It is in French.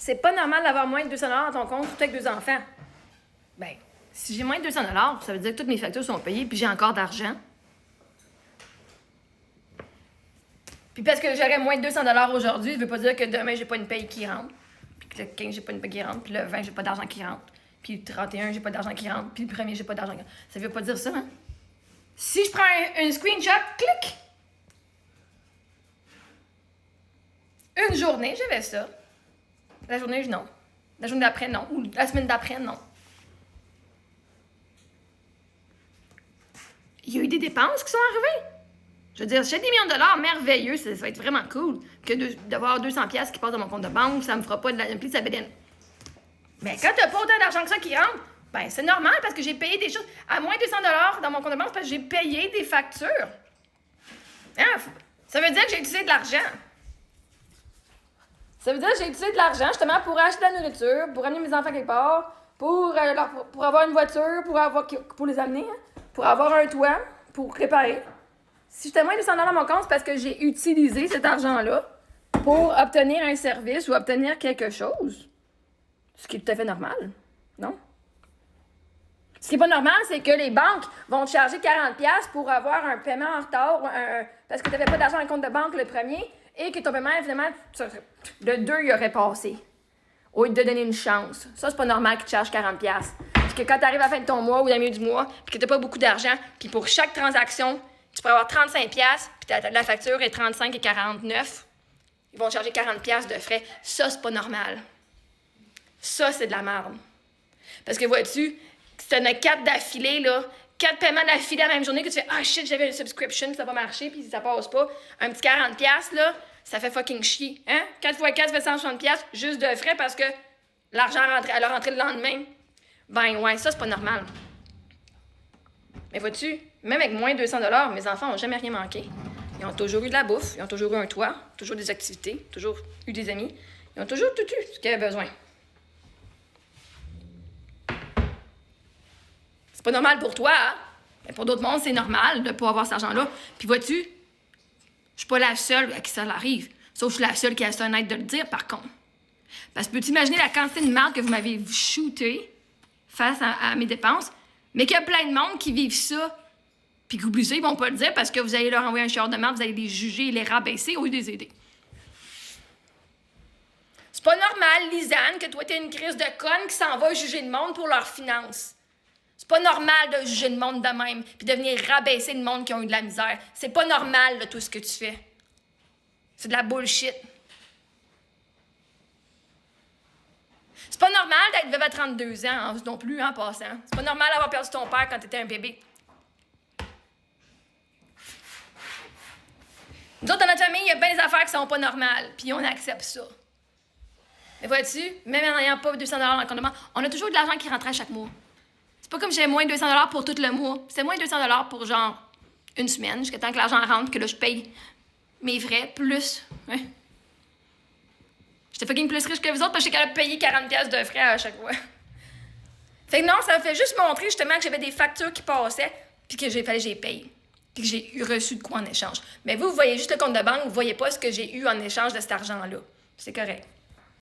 c'est pas normal d'avoir moins de 200 $ dans ton compte, surtout avec 2 enfants. Ben, si j'ai moins de 200 $, ça veut dire que toutes mes factures sont payées puis j'ai encore d'argent. Puis parce que j'aurais moins de 200 $ aujourd'hui, ça veut pas dire que demain, j'ai pas une paye qui rentre. Puis que le 15, j'ai pas une paye qui rentre. Puis le 20, j'ai pas d'argent qui rentre. Puis le 31, j'ai pas d'argent qui rentre. Puis le 1er, j'ai pas d'argent qui rentre. Ça veut pas dire ça, hein? Si je prends un screenshot, clic! Une journée, j'avais ça. La journée, non. La journée d'après, non. Ou la semaine d'après, non. Il y a eu des dépenses qui sont arrivées. Je veux dire, j'ai des millions de dollars merveilleux, ça va être vraiment cool que d'avoir 200$ qui passent dans mon compte de banque, ça me fera pas de la pli de sa bédaine. Mais quand t'as pas autant d'argent que ça qui rentre, ben c'est normal parce que j'ai payé des choses. À moins de 200$ dans mon compte de banque, c'est parce que j'ai payé des factures. Hein? Ça veut dire que j'ai utilisé de l'argent. Ça veut dire que j'ai utilisé de l'argent justement pour acheter de la nourriture, pour amener mes enfants quelque part, pour avoir une voiture, pour les amener, hein? Pour avoir un toit, pour réparer. Si j'étais moins de 100$ dans mon compte, c'est parce que j'ai utilisé cet argent-là pour obtenir un service ou obtenir quelque chose. Ce qui est tout à fait normal, non? Ce qui n'est pas normal, c'est que les banques vont te charger 40$ pour avoir un paiement en retard parce que tu n'avais pas d'argent dans le compte de banque le premier et que ton paiement, évidemment, le 2, il aurait passé. Au lieu de te donner une chance. Ça, c'est pas normal qu'ils te chargent 40$. Parce que quand tu arrives à la fin de ton mois ou à la milieu du mois, puis que tu n'as pas beaucoup d'argent, puis pour chaque transaction, tu pourrais avoir 35$, puis la facture est 35 et 49. Ils vont te charger 40$ de frais. Ça, c'est pas normal. Ça, c'est de la merde. Parce que vois-tu, si tu en as 4 d'affilée, là, 4 paiements d'affilée à la même journée, que tu fais « Ah shit, j'avais une subscription, puis ça n'a pas marché, puis ça passe pas. » Un petit 40$, là, ça fait fucking chier. Hein? 4 x 4, ça fait 160$ juste de frais parce que l'argent elle a rentré le lendemain. Ben ouais, ça, c'est pas normal. Mais vois-tu, même avec moins de 200$, mes enfants n'ont jamais rien manqué. Ils ont toujours eu de la bouffe, ils ont toujours eu un toit, toujours des activités, toujours eu des amis. Ils ont toujours tout eu ce qu'ils avaient besoin. C'est pas normal pour toi, hein? Mais pour d'autres mondes, c'est normal de ne pas avoir cet argent-là. Puis vois-tu, je suis pas la seule à qui ça arrive. Sauf que je suis la seule qui a ça honnête de le dire, par contre. Parce que peux-tu imaginer la quantité de marde que vous m'avez shooté face à mes dépenses, mais qu'il y a plein de monde qui vivent ça, puis qu'oublient ça, ils vont pas le dire parce que vous allez leur envoyer un chieur de marde, vous allez les juger et les rabaisser au lieu de les aider. C'est pas normal, Lisanne, que toi, t'aies une crise de conne qui s'en va juger le monde pour leurs finances. C'est pas normal de juger le monde de même, puis de venir rabaisser le monde qui ont eu de la misère. C'est pas normal, là, tout ce que tu fais. C'est de la bullshit. C'est pas normal d'être veuve à 32 ans, non plus, en passant. C'est pas normal d'avoir perdu ton père quand t'étais un bébé. Nous autres, dans notre famille, il y a bien des affaires qui sont pas normales, puis on accepte ça. Mais vois-tu, même en n'ayant pas 200$ dans le compte de banque, on a toujours de l'argent qui rentrait chaque mois. C'est pas comme si j'avais moins de 200$ pour tout le mois. C'était moins de 200$ pour genre une semaine, jusqu'à temps que l'argent rentre, que là, je paye mes frais, plus. Ouais. J'étais fucking plus riche que vous autres parce que j'étais capable de payer 40$ de frais à chaque fois. Fait que non, ça me fait juste montrer justement que j'avais des factures qui passaient, puis que fallait que je les paye. Puis que j'ai reçu de quoi en échange. Mais vous voyez juste le compte de banque, vous voyez pas ce que j'ai eu en échange de cet argent-là. C'est correct.